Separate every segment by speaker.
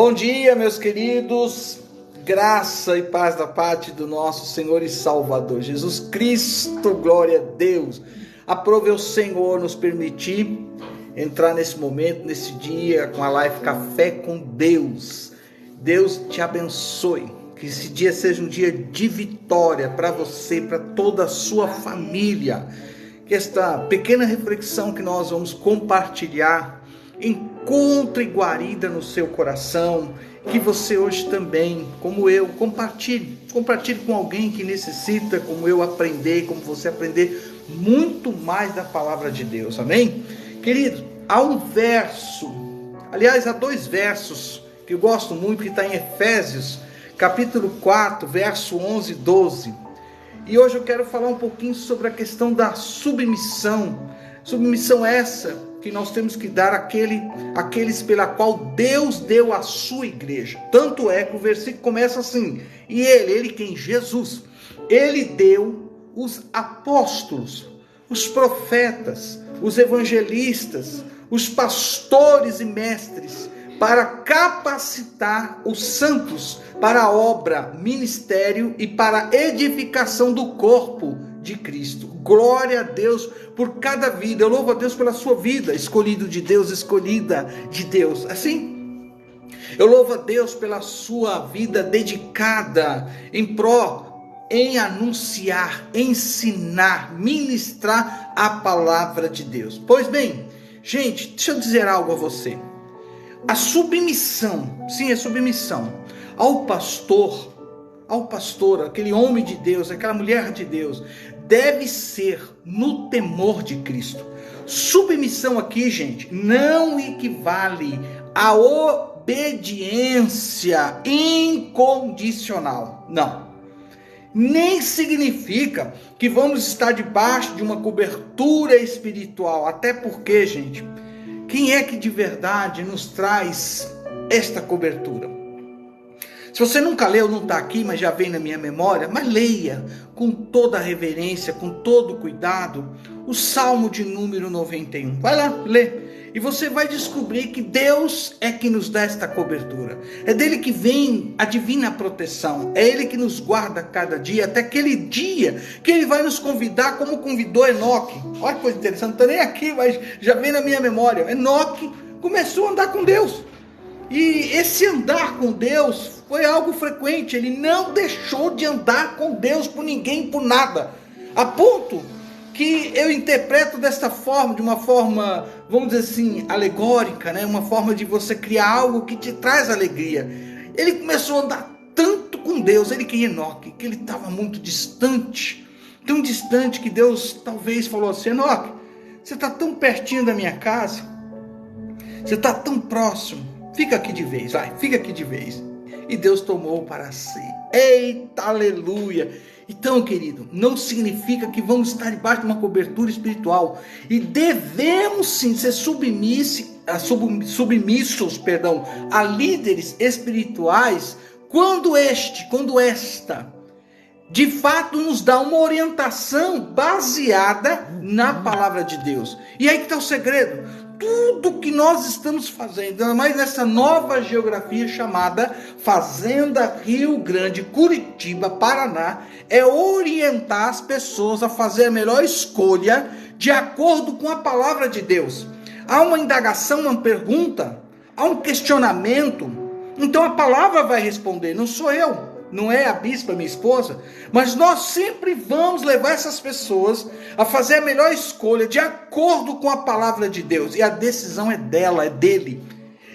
Speaker 1: Bom dia, meus queridos, graça e paz da parte do nosso Senhor e Salvador Jesus Cristo, glória a Deus. Aprove o Senhor nos permitir entrar nesse momento, nesse dia, com a live Café com Deus. Deus te abençoe, que esse dia seja um dia de vitória para você, para toda a sua família. Que esta pequena reflexão que nós vamos compartilhar encontre guarida no seu coração, que você hoje também, como eu, compartilhe com alguém que necessita, como eu aprender, como você aprender muito mais da palavra de Deus, amém? Querido, há dois versos que eu gosto muito, que está em Efésios, capítulo 4, verso 11 e 12, e hoje eu quero falar um pouquinho sobre a questão da submissão essa que nós temos que dar àqueles pela qual Deus deu a sua igreja. Tanto é que o versículo começa assim: e ele quem? Jesus, ele deu os apóstolos, os profetas, os evangelistas, os pastores e mestres, para capacitar os santos para a obra, ministério e para a edificação do corpo de Cristo. Glória a Deus por cada vida. Eu louvo a Deus pela sua vida, escolhido de Deus, escolhida de Deus. Assim, eu louvo a Deus pela sua vida dedicada em anunciar, ensinar, ministrar a palavra de Deus. Pois bem, gente, deixa eu dizer algo a você. A submissão, sim, a submissão ao pastor, aquele homem de Deus, aquela mulher de Deus, deve ser no temor de Cristo. Submissão aqui, gente, não equivale a obediência incondicional. Não. Nem significa que vamos estar debaixo de uma cobertura espiritual. Até porque, gente, quem é que de verdade nos traz esta cobertura? Se você nunca leu, não está aqui, mas já vem na minha memória, mas leia com toda a reverência, com todo o cuidado, o Salmo de número 91. Vai lá, lê. E você vai descobrir que Deus é que nos dá esta cobertura. É dele que vem a divina proteção. É ele que nos guarda cada dia, até aquele dia que ele vai nos convidar, como convidou Enoque. Olha que coisa interessante, não está nem aqui, mas já vem na minha memória. Enoque começou a andar com Deus. E esse andar com Deus foi algo frequente. Ele não deixou de andar com Deus por ninguém, por nada. A ponto que eu interpreto desta forma, de uma forma, vamos dizer assim, alegórica, né? Uma forma de você criar algo que te traz alegria. Ele começou a andar tanto com Deus, ele que Enoque, que ele estava muito distante. Tão distante que Deus talvez falou assim: Enoque, você está tão pertinho da minha casa, você está tão próximo, fica aqui de vez, fica aqui de vez. E Deus tomou para si. Eita, aleluia! Então, querido, não significa que vamos estar debaixo de uma cobertura espiritual. E devemos sim ser submissos a líderes espirituais quando esta de fato nos dá uma orientação baseada na palavra de Deus. E aí que está o segredo. Tudo que nós estamos fazendo, ainda mais nessa nova geografia chamada Fazenda Rio Grande, Curitiba, Paraná, é orientar as pessoas a fazer a melhor escolha de acordo com a palavra de Deus. Há uma indagação, uma pergunta, há um questionamento, então a palavra vai responder, não sou eu. Não é a bispa, minha esposa, mas nós sempre vamos levar essas pessoas a fazer a melhor escolha de acordo com a palavra de Deus. E a decisão é dela, é dele.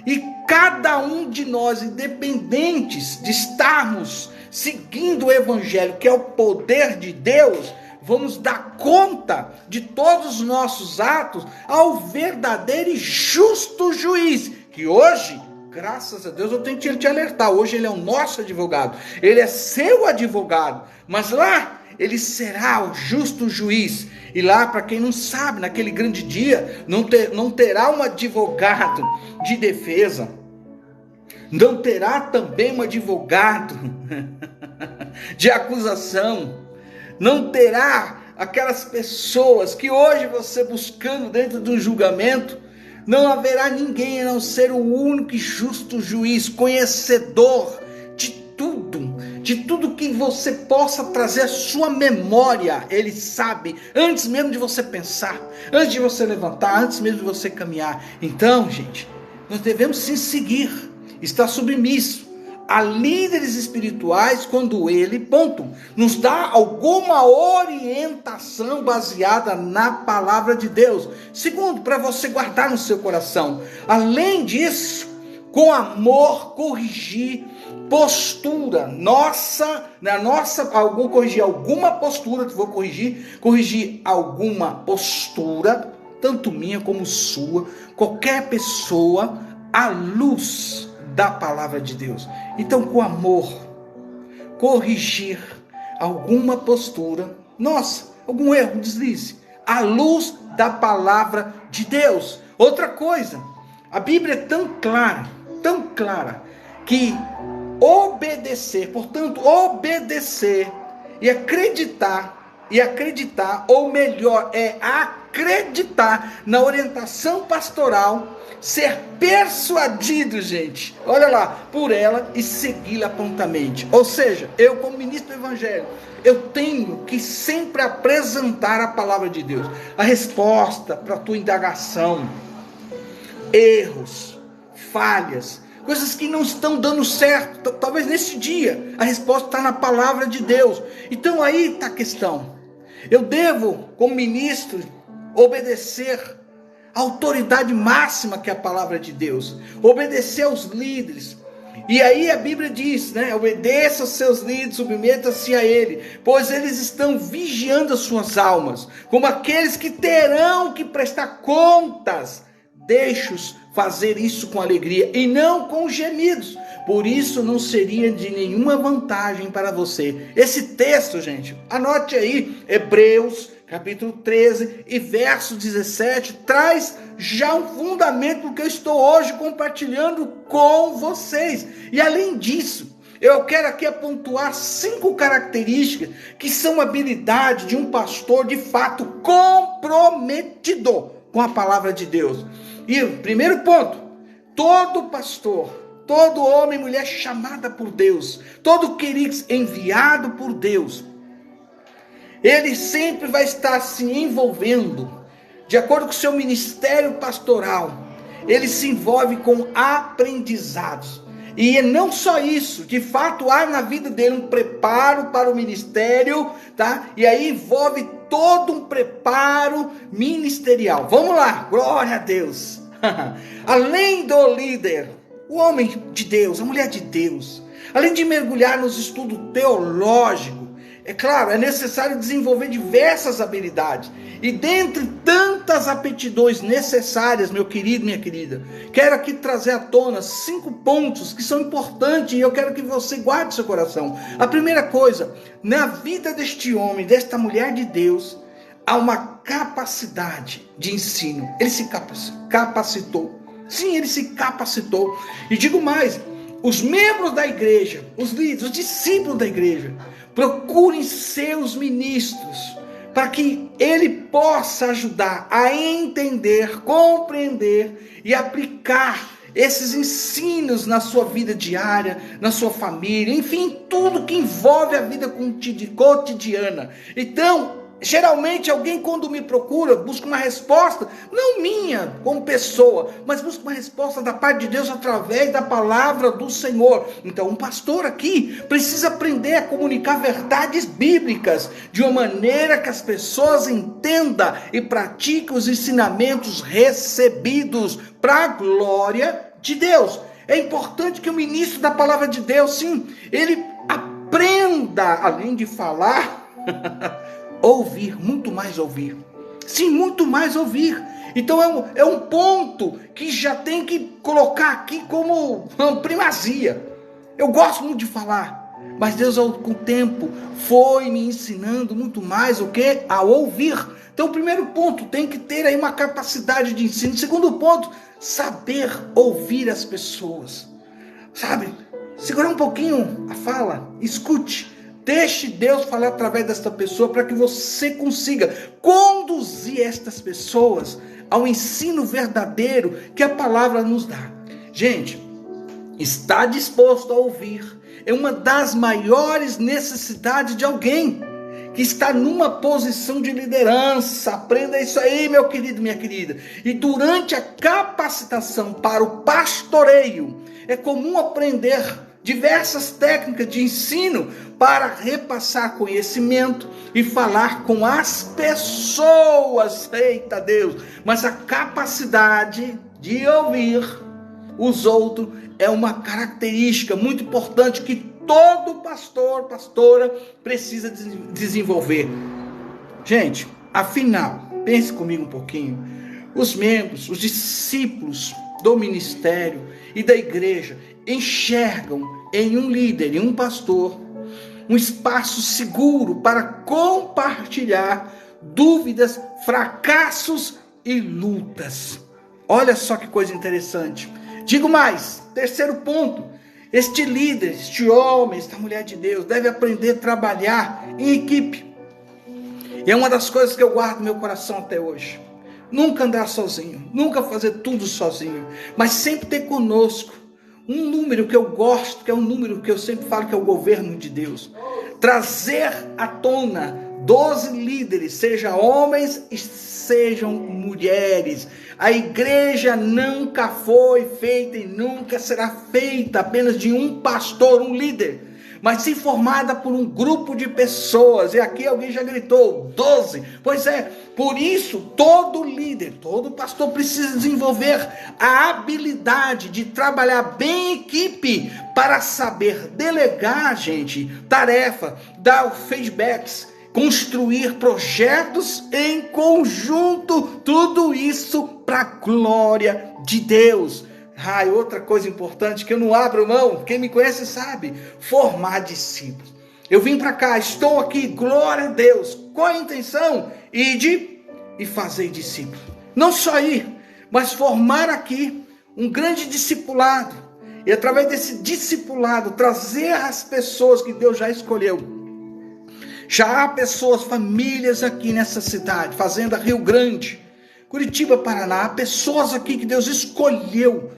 Speaker 1: E cada um de nós, independentes de estarmos seguindo o evangelho, que é o poder de Deus, vamos dar conta de todos os nossos atos ao verdadeiro e justo juiz, que hoje, graças a Deus, eu tenho que te alertar. Hoje ele é o nosso advogado. Ele é seu advogado. Mas lá, ele será o justo juiz. E lá, para quem não sabe, naquele grande dia, não terá um advogado de defesa. Não terá também um advogado de acusação. Não terá aquelas pessoas que hoje você buscando dentro de um julgamento, Não haverá ninguém a não ser o único e justo juiz, conhecedor de tudo que você possa trazer à sua memória. Ele sabe, antes mesmo de você pensar, antes de você levantar, antes mesmo de você caminhar. Então, gente, nós devemos sim seguir, estar submisso a líderes espirituais quando ele, nos dá alguma orientação baseada na palavra de Deus. Segundo, para você guardar no seu coração. Além disso, com amor, corrigir postura corrigir alguma postura, vou corrigir alguma postura, tanto minha como sua, qualquer pessoa, à luz da palavra de Deus. Então, com amor, corrigir alguma postura, algum erro, deslize, à luz da palavra de Deus. Outra coisa, a Bíblia é tão clara, que obedecer e acreditar, ou melhor, acreditar na orientação pastoral, ser persuadido, gente, olha lá, por ela e segui-la prontamente. Ou seja, eu como ministro do Evangelho, eu tenho que sempre apresentar a palavra de Deus, a resposta para a tua indagação, erros, falhas, coisas que não estão dando certo. Talvez nesse dia a resposta está na palavra de Deus. Então aí está a questão. Eu devo, como ministro, obedecer a autoridade máxima que é a palavra de Deus, obedecer aos líderes. E aí a Bíblia diz, obedeça aos seus líderes, submeta-se a ele, pois eles estão vigiando as suas almas, como aqueles que terão que prestar contas. Deixe-os fazer isso com alegria e não com gemidos. Por isso não seria de nenhuma vantagem para você. Esse texto, gente, anote aí, Hebreus capítulo 13 e verso 17, traz já um fundamento do que eu estou hoje compartilhando com vocês. E além disso, eu quero aqui pontuar 5 características que são habilidade de um pastor de fato comprometido com a palavra de Deus. E o primeiro ponto, todo pastor, todo homem e mulher chamada por Deus, todo querido enviado por Deus, ele sempre vai estar se envolvendo, de acordo com o seu ministério pastoral, ele se envolve com aprendizados. E não só isso, de fato há na vida dele um preparo para o ministério, tá? E aí envolve todo um preparo ministerial. Vamos lá, glória a Deus. Além do líder, o homem de Deus, a mulher de Deus, além de mergulhar nos estudos teológicos, é claro, é necessário desenvolver diversas habilidades. E dentre tantas aptidões necessárias, meu querido, minha querida, quero aqui trazer à tona 5 pontos que são importantes e eu quero que você guarde seu coração. A primeira coisa, na vida deste homem, desta mulher de Deus, há uma capacidade de ensino. Ele se capacitou. Sim, ele se capacitou. E digo mais, os membros da igreja, os líderes, os discípulos da igreja, procurem seus ministros, para que ele possa ajudar a entender, compreender e aplicar esses ensinos na sua vida diária, na sua família, enfim, tudo que envolve a vida cotidiana. Então, geralmente alguém quando me procura, busca uma resposta, não minha como pessoa, mas busca uma resposta da parte de Deus através da palavra do Senhor. Então um pastor aqui precisa aprender a comunicar verdades bíblicas de uma maneira que as pessoas entendam e pratiquem os ensinamentos recebidos para a glória de Deus. É importante que o ministro da palavra de Deus, sim, ele aprenda, além de falar, ouvir, muito mais ouvir. Sim, muito mais ouvir. Então é um ponto que já tem que colocar aqui como primazia. Eu gosto muito de falar, mas Deus com o tempo foi me ensinando muito mais o que? A ouvir. Então o primeiro ponto, tem que ter aí uma capacidade de ensino. O segundo ponto, saber ouvir as pessoas. Sabe? Segurar um pouquinho a fala, escute. Deixe Deus falar através desta pessoa para que você consiga conduzir estas pessoas ao ensino verdadeiro que a palavra nos dá. Gente, estar disposto a ouvir é uma das maiores necessidades de alguém que está numa posição de liderança. Aprenda isso aí, meu querido, minha querida. E durante a capacitação para o pastoreio, é comum aprender diversas técnicas de ensino para repassar conhecimento e falar com as pessoas. Eita Deus! Mas a capacidade de ouvir os outros é uma característica muito importante que todo pastor, pastora precisa desenvolver. Gente, afinal, pense comigo um pouquinho. Os membros, os discípulos do ministério e da igreja enxergam em um líder, em um pastor, um espaço seguro para compartilhar dúvidas, fracassos e lutas. Olha só que coisa interessante. Digo mais, terceiro ponto, este líder, este homem, esta mulher de Deus deve aprender a trabalhar em equipe. E é uma das coisas que eu guardo no meu coração até hoje. Nunca andar sozinho, nunca fazer tudo sozinho, mas sempre ter conosco um número que eu gosto, que é um número que eu sempre falo que é o governo de Deus. Trazer à tona 12 líderes, sejam homens e sejam mulheres. A igreja nunca foi feita e nunca será feita apenas de um pastor, um líder, mas sim formada por um grupo de pessoas. E aqui alguém já gritou, 12. Pois é, por isso todo líder, todo pastor precisa desenvolver a habilidade de trabalhar bem em equipe para saber delegar, gente, tarefa, dar feedbacks, construir projetos em conjunto, tudo isso para a glória de Deus. E outra coisa importante que eu não abro mão, quem me conhece sabe, formar discípulos. Eu vim para cá, estou aqui, glória a Deus, com a intenção? Ide e fazer discípulos. Não só ir, mas formar aqui um grande discipulado. E através desse discipulado, trazer as pessoas que Deus já escolheu. Já há pessoas, famílias aqui nessa cidade, Fazenda Rio Grande, Curitiba, Paraná, há pessoas aqui que Deus escolheu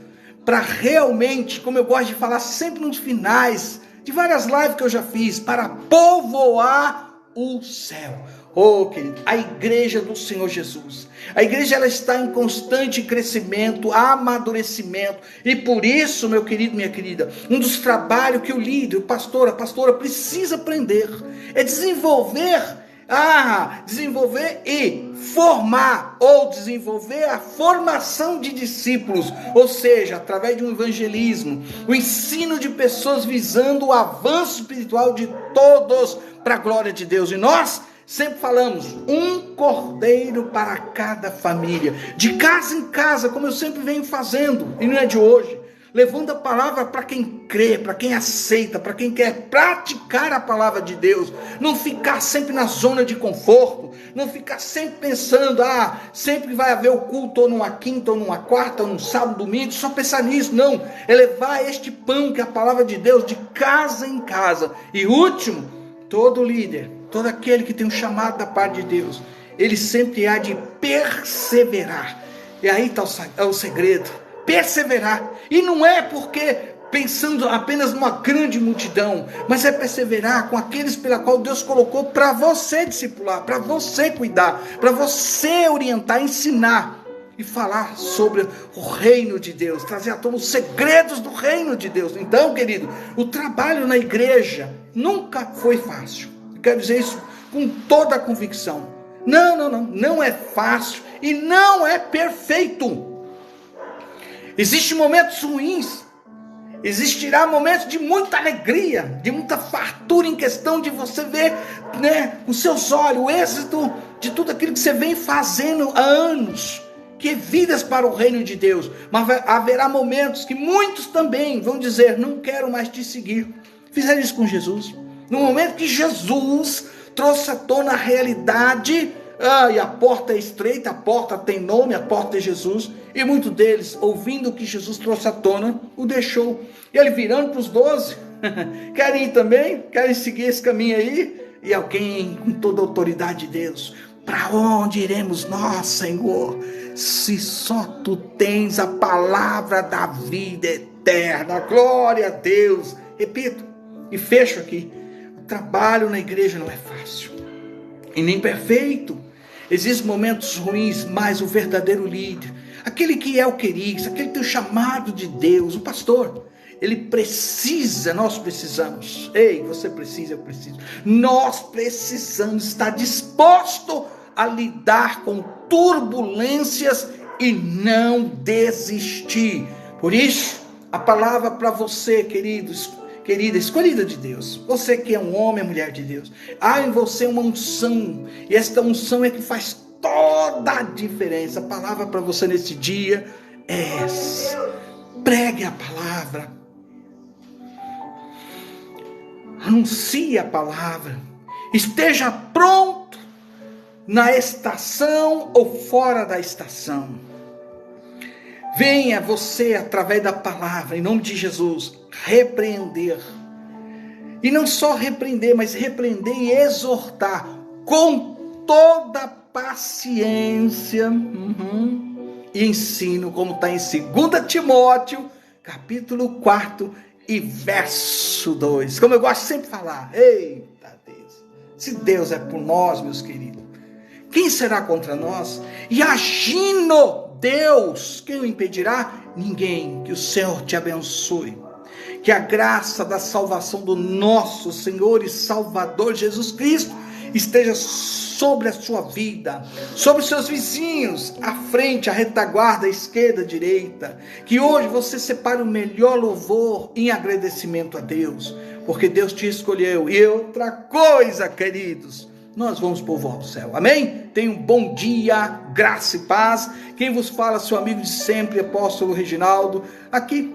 Speaker 1: para realmente, como eu gosto de falar sempre nos finais de várias lives que eu já fiz, para povoar o céu. Oh, querido, a igreja do Senhor Jesus. A igreja ela está em constante crescimento, amadurecimento. E por isso, meu querido, minha querida, um dos trabalhos que o líder, o pastor, a pastora precisa aprender é desenvolver e formar ou desenvolver a formação de discípulos, ou seja, através de um evangelismo, o ensino de pessoas visando o avanço espiritual de todos para a glória de Deus. E nós sempre falamos, um cordeiro para cada família, de casa em casa, como eu sempre venho fazendo, e não é de hoje, levando a palavra para quem crê, para quem aceita, para quem quer praticar a palavra de Deus, não ficar sempre na zona de conforto, não ficar sempre pensando, sempre vai haver o culto ou numa quinta, ou numa quarta, ou num sábado, domingo, só pensar nisso. Não, é levar este pão que é a palavra de Deus de casa em casa. E último, todo líder, todo aquele que tem um chamado da parte de Deus, ele sempre há de perseverar. E aí está o segredo, perseverar. E não é porque pensando apenas numa grande multidão, mas é perseverar com aqueles pela qual Deus colocou para você discipular, para você cuidar, para você orientar, ensinar e falar sobre o reino de Deus, trazer à tona os segredos do reino de Deus. Então, querido, o trabalho na igreja nunca foi fácil. Eu quero dizer isso com toda a convicção. Não é fácil e não é perfeito. Existem momentos ruins, existirá momentos de muita alegria, de muita fartura em questão de você ver, com seus olhos, o êxito de tudo aquilo que você vem fazendo há anos, que é vidas para o reino de Deus. Mas haverá momentos que muitos também vão dizer, não quero mais te seguir. Fizeram isso com Jesus. No momento que Jesus trouxe à tona a realidade, e a porta é estreita, a porta tem nome, a porta é Jesus, e muitos deles, ouvindo o que Jesus trouxe à tona, o deixou. E ele virando para os 12, Querem ir também? Querem seguir esse caminho aí? E alguém com toda a autoridade de Deus: para onde iremos nós, Senhor, se só Tu tens a palavra da vida eterna? Glória a Deus. Repito e fecho aqui: o trabalho na igreja não é fácil e nem perfeito. Existem momentos ruins, mas o verdadeiro líder, aquele que é o querido, aquele que tem o chamado de Deus, o pastor, ele precisa, nós precisamos, ei, você precisa, eu preciso, nós precisamos estar disposto a lidar com turbulências e não desistir. Por isso, a palavra para você, queridos, querida, escolhida de Deus, você que é um homem, mulher de Deus, há em você uma unção, e esta unção é que faz toda a diferença. A palavra para você nesse dia é essa: pregue a palavra, anuncie a palavra, esteja pronto na estação ou fora da estação. Venha você, através da palavra, em nome de Jesus, repreender. E não só repreender, mas repreender e exortar com toda paciência e ensino, como está em 2 Timóteo, capítulo 4 e verso 2. Como eu gosto sempre de falar, eita Deus, se Deus é por nós, meus queridos, quem será contra nós? E agindo Deus, quem o impedirá? Ninguém. Que o Senhor te abençoe. Que a graça da salvação do nosso Senhor e Salvador Jesus Cristo esteja sobre a sua vida, sobre os seus vizinhos, à frente, à retaguarda, à esquerda, à direita. Que hoje você separe o melhor louvor em agradecimento a Deus, porque Deus te escolheu. E outra coisa, queridos, nós vamos povoar o céu, amém? Tenha um bom dia, graça e paz. Quem vos fala, seu amigo de sempre, apóstolo Reginaldo, aqui,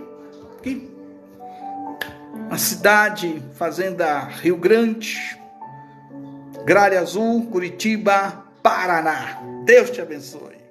Speaker 1: na cidade, fazenda Rio Grande, Gralha Azul, Curitiba, Paraná. Deus te abençoe.